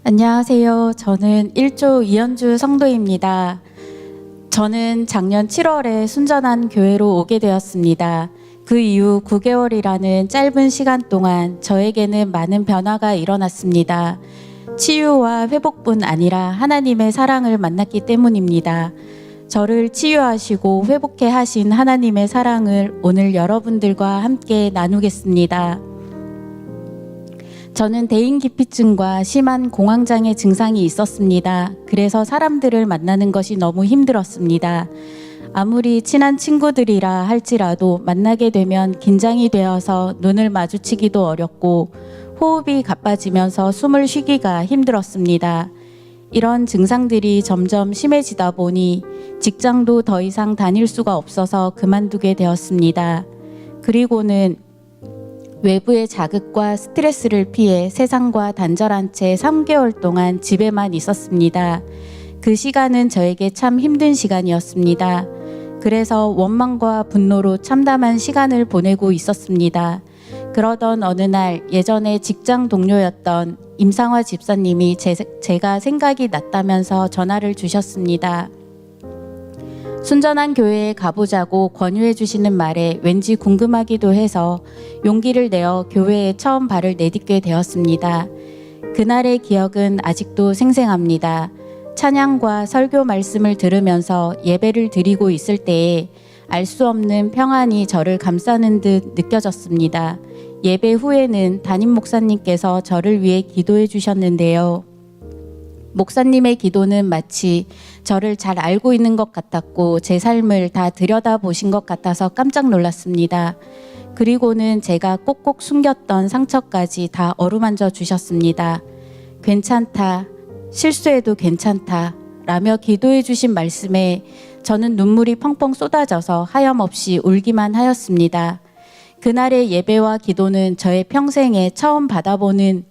안녕하세요. 저는 1조 이현주 성도입니다. 저는 작년 7월에 순전한 교회로 오게 되었습니다. 그 이후 9개월이라는 짧은 시간 동안 저에게는 많은 변화가 일어났습니다. 치유와 회복뿐 아니라 하나님의 사랑을 만났기 때문입니다. 저를 치유하시고 회복해 하신 하나님의 사랑을 오늘 여러분들과 함께 나누겠습니다. 저는 대인기피증과 심한 공황장애 증상이 있었습니다. 그래서 사람들을 만나는 것이 너무 힘들었습니다. 아무리 친한 친구들이라 할지라도 만나게 되면 긴장이 되어서 눈을 마주치기도 어렵고 호흡이 가빠지면서 숨을 쉬기가 힘들었습니다. 이런 증상들이 점점 심해지다 보니 직장도 더 이상 다닐 수가 없어서 그만두게 되었습니다. 그리고는 외부의 자극과 스트레스를 피해 세상과 단절한 채 3개월 동안 집에만 있었습니다. 그 시간은 저에게 참 힘든 시간이었습니다. 그래서 원망과 분노로 참담한 시간을 보내고 있었습니다. 그러던 어느 날 예전에 직장 동료였던 임상화 집사님이 제가 생각이 났다면서 전화를 주셨습니다. 순전한 교회에 가보자고 권유해 주시는 말에 왠지 궁금하기도 해서 용기를 내어 교회에 처음 발을 내딛게 되었습니다. 그날의 기억은 아직도 생생합니다. 찬양과 설교 말씀을 들으면서 예배를 드리고 있을 때에 알 수 없는 평안이 저를 감싸는 듯 느껴졌습니다. 예배 후에는 담임 목사님께서 저를 위해 기도해 주셨는데요. 목사님의 기도는 마치 저를 잘 알고 있는 것 같았고 제 삶을 다 들여다보신 것 같아서 깜짝 놀랐습니다. 그리고는 제가 꼭꼭 숨겼던 상처까지 다 어루만져 주셨습니다. 괜찮다, 실수해도 괜찮다 라며 기도해 주신 말씀에 저는 눈물이 펑펑 쏟아져서 하염없이 울기만 하였습니다. 그날의 예배와 기도는 저의 평생에 처음 받아보는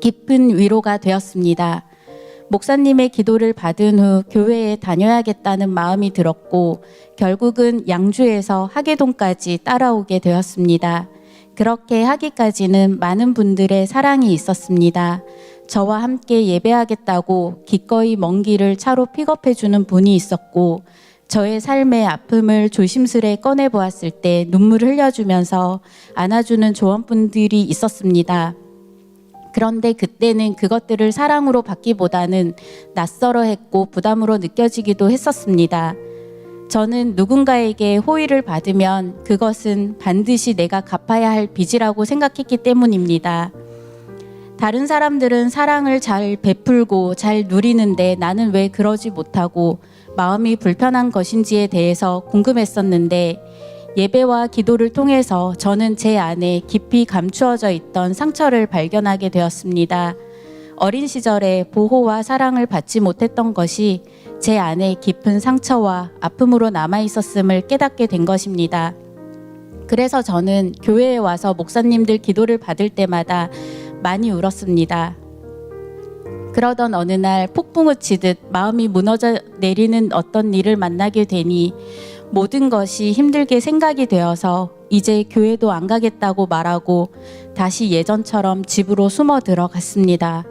깊은 위로가 되었습니다. 목사님의 기도를 받은 후 교회에 다녀야겠다는 마음이 들었고 결국은 양주에서 하계동까지 따라오게 되었습니다. 그렇게 하기까지는 많은 분들의 사랑이 있었습니다. 저와 함께 예배하겠다고 기꺼이 먼 길을 차로 픽업해 주는 분이 있었고 저의 삶의 아픔을 조심스레 꺼내 보았을 때 눈물을 흘려주면서 안아주는 조언분들이 있었습니다. 그런데 그때는 그것들을 사랑으로 받기보다는 낯설어 했고 부담으로 느껴지기도 했었습니다. 저는 누군가에게 호의를 받으면 그것은 반드시 내가 갚아야 할 빚이라고 생각했기 때문입니다. 다른 사람들은 사랑을 잘 베풀고 잘 누리는데 나는 왜 그러지 못하고 마음이 불편한 것인지에 대해서 궁금했었는데 예배와 기도를 통해서 저는 제 안에 깊이 감추어져 있던 상처를 발견하게 되었습니다. 어린 시절에 보호와 사랑을 받지 못했던 것이 제 안에 깊은 상처와 아픔으로 남아 있었음을 깨닫게 된 것입니다. 그래서 저는 교회에 와서 목사님들 기도를 받을 때마다 많이 울었습니다. 그러던 어느 날 폭풍우 치듯 마음이 무너져 내리는 어떤 일을 만나게 되니 모든 것이 힘들게 생각이 되어서 이제 교회도 안 가겠다고 말하고 다시 예전처럼 집으로 숨어 들어갔습니다.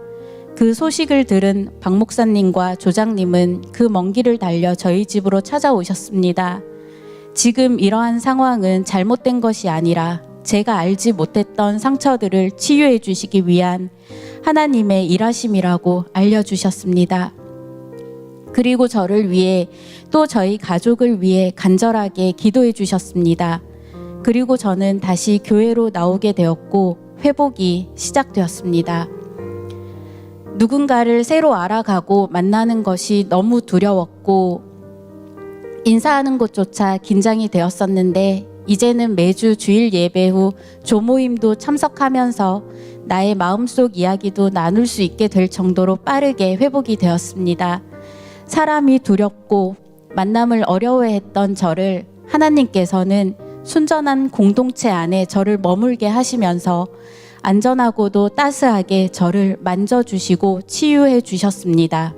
그 소식을 들은 박 목사님과 조장님은 그 먼 길을 달려 저희 집으로 찾아오셨습니다. 지금 이러한 상황은 잘못된 것이 아니라 제가 알지 못했던 상처들을 치유해 주시기 위한 하나님의 일하심이라고 알려주셨습니다. 그리고 저를 위해 또 저희 가족을 위해 간절하게 기도해 주셨습니다. 그리고 저는 다시 교회로 나오게 되었고 회복이 시작되었습니다. 누군가를 새로 알아가고 만나는 것이 너무 두려웠고 인사하는 것조차 긴장이 되었었는데 이제는 매주 주일 예배 후 조모임도 참석하면서 나의 마음속 이야기도 나눌 수 있게 될 정도로 빠르게 회복이 되었습니다. 사람이 두렵고 만남을 어려워했던 저를 하나님께서는 순전한 공동체 안에 저를 머물게 하시면서 안전하고도 따스하게 저를 만져주시고 치유해 주셨습니다.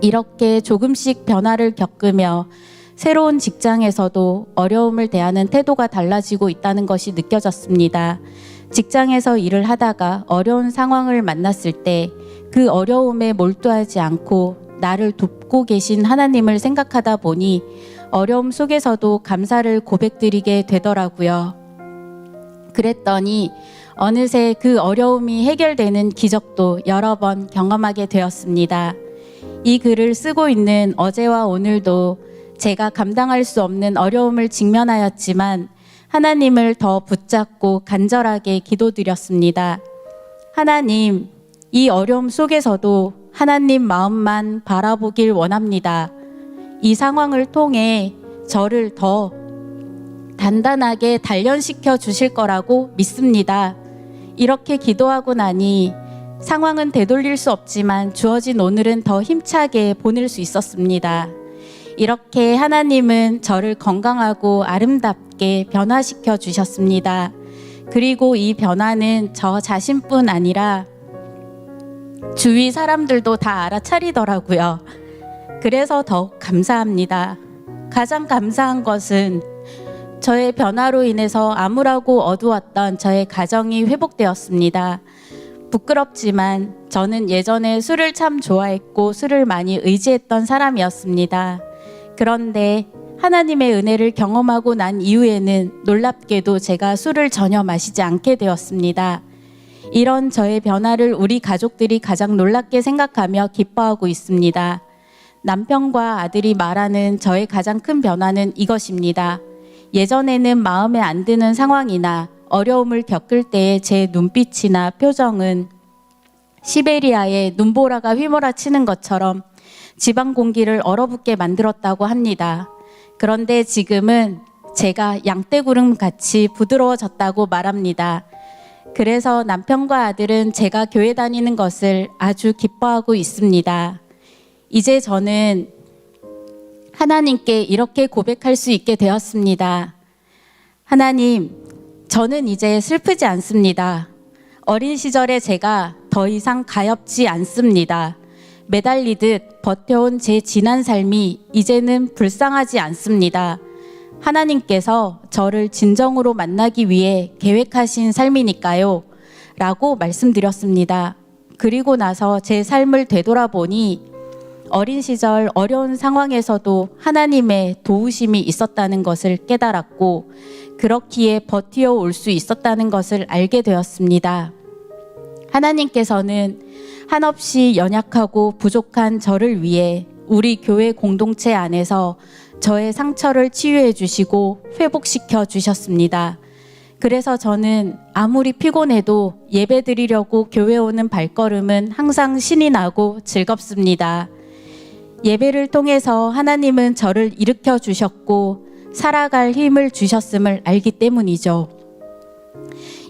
이렇게 조금씩 변화를 겪으며 새로운 직장에서도 어려움을 대하는 태도가 달라지고 있다는 것이 느껴졌습니다. 직장에서 일을 하다가 어려운 상황을 만났을 때 그 어려움에 몰두하지 않고 나를 돕고 계신 하나님을 생각하다 보니 어려움 속에서도 감사를 고백드리게 되더라고요. 그랬더니 어느새 그 어려움이 해결되는 기적도 여러 번 경험하게 되었습니다. 이 글을 쓰고 있는 어제와 오늘도 제가 감당할 수 없는 어려움을 직면하였지만 하나님을 더 붙잡고 간절하게 기도드렸습니다. 하나님, 이 어려움 속에서도 하나님 마음만 바라보길 원합니다. 이 상황을 통해 저를 더 단단하게 단련시켜 주실 거라고 믿습니다. 이렇게 기도하고 나니 상황은 되돌릴 수 없지만 주어진 오늘은 더 힘차게 보낼 수 있었습니다. 이렇게 하나님은 저를 건강하고 아름답게 변화시켜 주셨습니다. 그리고 이 변화는 저 자신뿐 아니라 주위 사람들도 다 알아차리더라고요. 그래서 더욱 감사합니다. 가장 감사한 것은 저의 변화로 인해서 암울하고 어두웠던 저의 가정이 회복되었습니다. 부끄럽지만 저는 예전에 술을 참 좋아했고 술을 많이 의지했던 사람이었습니다. 그런데 하나님의 은혜를 경험하고 난 이후에는 놀랍게도 제가 술을 전혀 마시지 않게 되었습니다. 이런 저의 변화를 우리 가족들이 가장 놀랍게 생각하며 기뻐하고 있습니다. 남편과 아들이 말하는 저의 가장 큰 변화는 이것입니다. 예전에는 마음에 안 드는 상황이나 어려움을 겪을 때의 제 눈빛이나 표정은 시베리아의 눈보라가 휘몰아치는 것처럼 지방 공기를 얼어붙게 만들었다고 합니다. 그런데 지금은 제가 양떼구름 같이 부드러워졌다고 말합니다. 그래서 남편과 아들은 제가 교회 다니는 것을 아주 기뻐하고 있습니다. 이제 저는 하나님께 이렇게 고백할 수 있게 되었습니다. 하나님, 저는 이제 슬프지 않습니다. 어린 시절에 제가 더 이상 가엾지 않습니다. 매달리듯 버텨온 제 지난 삶이 이제는 불쌍하지 않습니다. 하나님께서 저를 진정으로 만나기 위해 계획하신 삶이니까요. 라고 말씀드렸습니다. 그리고 나서 제 삶을 되돌아보니 어린 시절 어려운 상황에서도 하나님의 도우심이 있었다는 것을 깨달았고 그렇기에 버티어 올 수 있었다는 것을 알게 되었습니다. 하나님께서는 한없이 연약하고 부족한 저를 위해 우리 교회 공동체 안에서 저의 상처를 치유해 주시고 회복시켜 주셨습니다. 그래서 저는 아무리 피곤해도 예배 드리려고 교회 오는 발걸음은 항상 신이 나고 즐겁습니다. 예배를 통해서 하나님은 저를 일으켜 주셨고 살아갈 힘을 주셨음을 알기 때문이죠.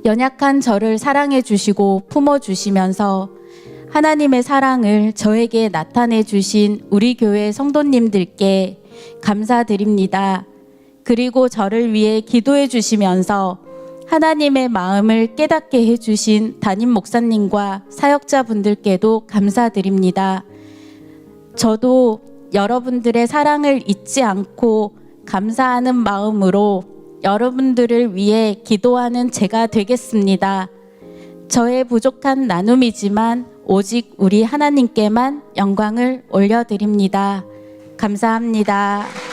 연약한 저를 사랑해 주시고 품어 주시면서 하나님의 사랑을 저에게 나타내 주신 우리 교회 성도님들께 감사드립니다. 그리고 저를 위해 기도해 주시면서 하나님의 마음을 깨닫게 해주신 담임 목사님과 사역자분들께도 감사드립니다. 저도 여러분들의 사랑을 잊지 않고 감사하는 마음으로 여러분들을 위해 기도하는 제가 되겠습니다. 저의 부족한 나눔이지만 오직 우리 하나님께만 영광을 올려드립니다. 감사합니다.